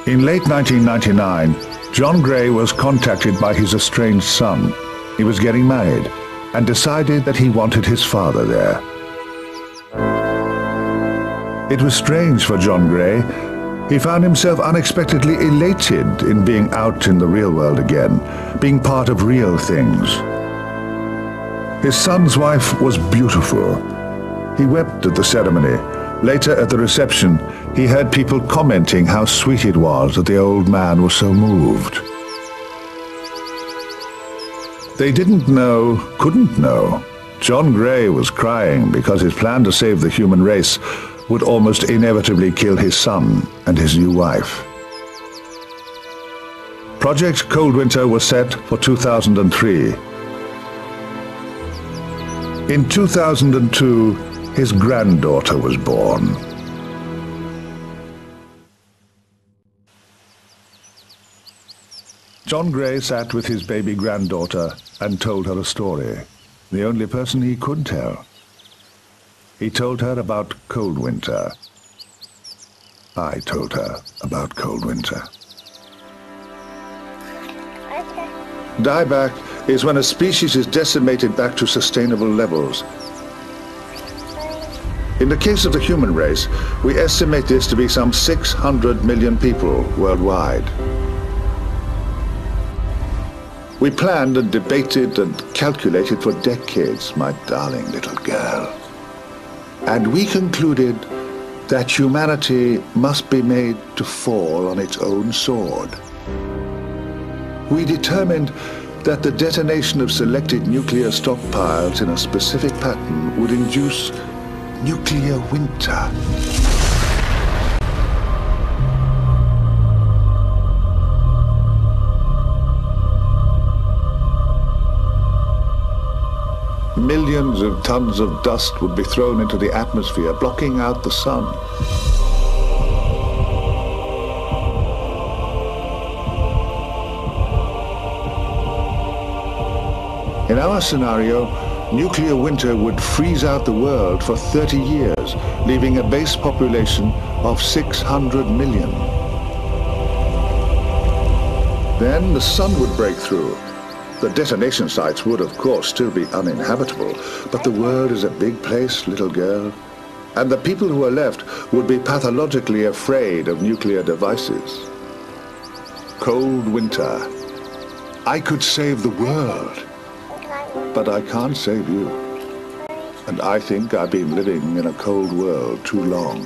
In late 1999, John Gray was contacted by his estranged son. He was getting married and decided that he wanted his father there. It was strange for John Gray. He found himself unexpectedly elated in being out in the real world again, being part of real things. His son's wife was beautiful. He wept at the ceremony. Later at the reception, he heard people commenting how sweet it was that the old man was so moved. They didn't know, couldn't know. John Gray was crying because his plan to save the human race would almost inevitably kill his son and his new wife. Project Cold Winter was set for 2003. In 2002, his granddaughter was born. John Gray sat with his baby granddaughter and told her a story, the only person he could tell. He told her about Cold Winter. I told her about Cold Winter. Dieback is when a species is decimated back to sustainable levels. In the case of the human race, we estimate this to be some 600 million people worldwide. We planned and debated and calculated for decades, my darling little girl. And we concluded that humanity must be made to fall on its own sword. We determined that the detonation of selected nuclear stockpiles in a specific pattern would induce nuclear winter. Millions of tons of dust would be thrown into the atmosphere, blocking out the sun. In our scenario, nuclear winter would freeze out the world for 30 years, leaving a base population of 600 million. Then the sun would break through. The detonation sites would, of course, still be uninhabitable, but the world is a big place, little girl. And the people who are left would be pathologically afraid of nuclear devices. Cold winter. I could save the world, but I can't save you. And I think I've been living in a cold world too long.